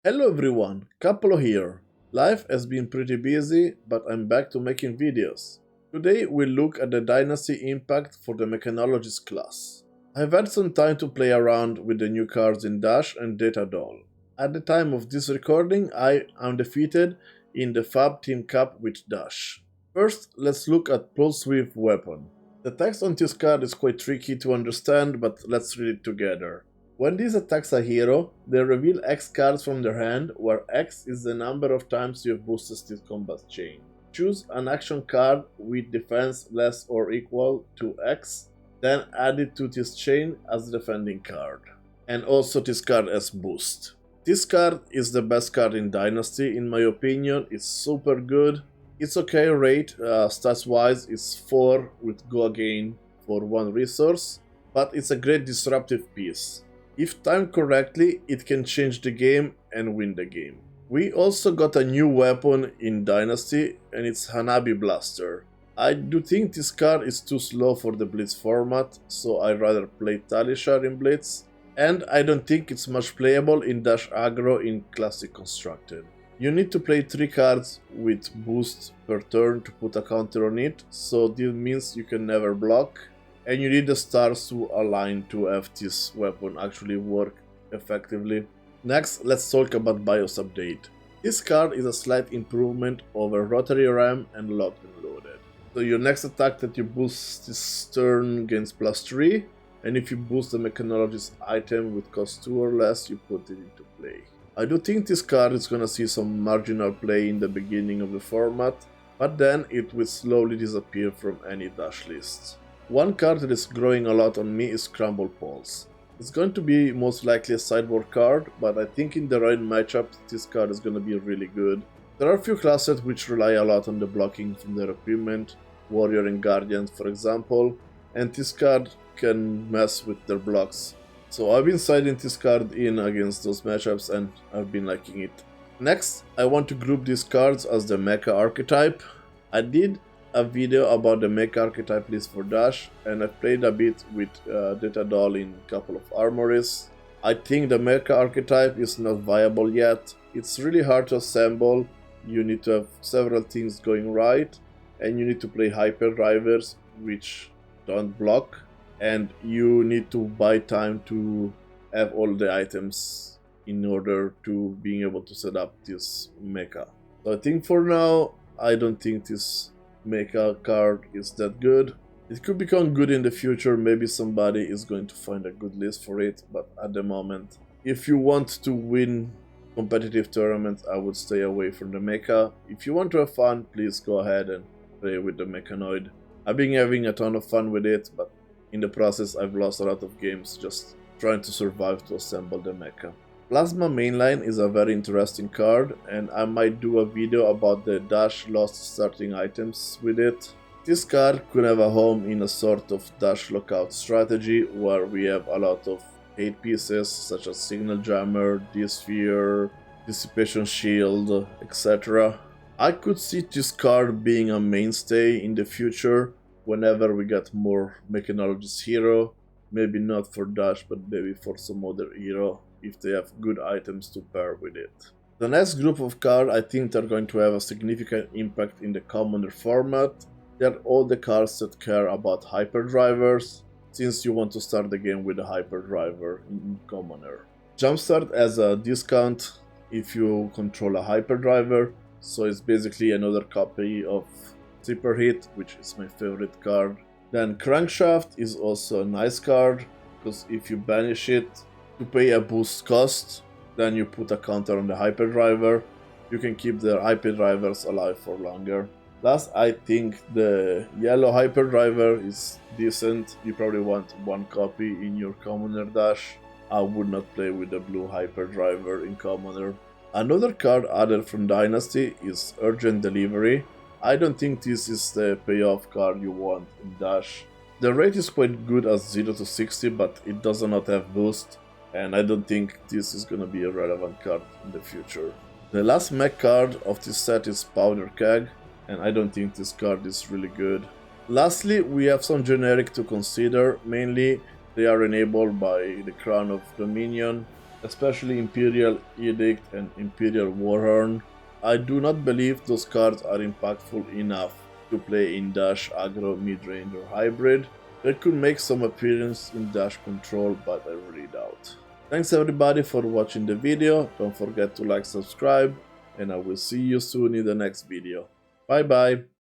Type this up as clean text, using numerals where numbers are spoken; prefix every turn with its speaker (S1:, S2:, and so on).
S1: Hello everyone, Kappolo here. Life has been pretty busy, but I'm back to making videos. Today we'll look at the Dynasty impact for the Mechanologist class. I've had some time to play around with the new cards in Dash and Data Doll. At the time of this recording, I am defeated in the Fab Team Cup with Dash. First, let's look at Pulsewave Weapon. The text on this card is quite tricky to understand, but let's read it together. When this attacks a hero, they reveal X cards from their hand, where X is the number of times you have boosted this combat chain. Choose an action card with defense less or equal to X, then add it to this chain as a defending card. And also this card as boost. This card is the best card in Dynasty in my opinion, it's super good. Its okay rate, stats wise, is 4 with Go Again for 1 resource, but it's a great disruptive piece. If timed correctly, it can change the game and win the game. We also got a new weapon in Dynasty, and it's Hanabi Blaster. I do think this card is too slow for the Blitz format, so I'd rather play Talishar in Blitz, and I don't think it's much playable in Dash Aggro in Classic Constructed. You need to play 3 cards with boost per turn to put a counter on it, so this means you can never block. And you need the stars to align to have this weapon actually work effectively. Next, let's talk about BIOS update. This card is a slight improvement over Rotary Ram and Locked and Loaded. So your next attack that you boost this turn gains +3, and if you boost the Mechanologist item with cost 2 or less, you put it into play. I do think this card is gonna see some marginal play in the beginning of the format, but then it will slowly disappear from any Dash list. One card that is growing a lot on me is Scramble Pulse. It's going to be most likely a sideboard card, but I think in the right matchup this card is going to be really good. There are a few classes which rely a lot on the blocking from their equipment, Warrior and Guardian for example, and this card can mess with their blocks. So I've been siding this card in against those matchups and I've been liking it. Next, I want to group these cards as the Mecha archetype. I did a video about the Mecha archetype list for Dash, and I've played a bit with Data Doll in a couple of armories. I think the Mecha archetype is not viable yet. It's really hard to assemble, you need to have several things going right, and you need to play hyperdrivers which don't block, and you need to buy time to have all the items in order to being able to set up this Mecha. So I think for now, I don't think this Mecha card is that good. It could become good in the future, maybe somebody is going to find a good list for it, but at the moment, if you want to win competitive tournaments, I would stay away from the Mecha. If you want to have fun, please go ahead and play with the Mechanoid. I've been having a ton of fun with it, but in the process I've lost a lot of games just trying to survive to assemble the Mecha. Plasma Mainline is a very interesting card, and I might do a video about the Dash lost starting items with it. This card could have a home in a sort of Dash lockout strategy where we have a lot of 8 pieces such as Signal Jammer, D-Sphere, Dissipation Shield, etc. I could see this card being a mainstay in the future whenever we get more Mechanologist hero, maybe not for Dash but maybe for some other hero, if they have good items to pair with it. The next group of cards I think they're going to have a significant impact in the Commoner format. They're all the cards that care about hyperdrivers, since you want to start the game with a hyperdriver in Commoner. Jumpstart has a discount if you control a hyperdriver, so it's basically another copy of Zipper Hit, which is my favorite card. Then Crankshaft is also a nice card, because if you banish it, to pay a boost cost, then you put a counter on the hyperdriver. You can keep the hyperdrivers alive for longer. Last, I think the yellow hyperdriver is decent. You probably want 1 copy in your Commoner Dash. I would not play with the blue hyperdriver in Commoner. Another card added from Dynasty is Urgent Delivery. I don't think this is the payoff card you want in Dash. The rate is quite good as 0 to 60, but it does not have boost, and I don't think this is gonna be a relevant card in the future. The last mech card of this set is Powder Keg, and I don't think this card is really good. Lastly, we have some generic to consider, mainly they are enabled by the Crown of Dominion, especially Imperial Edict and Imperial Warhorn. I do not believe those cards are impactful enough to play in Dash, Aggro, Midrange or Hybrid. They could make some appearance in Dash Control, but I really doubt. Thanks everybody for watching the video, don't forget to like, subscribe, and I will see you soon in the next video. Bye bye!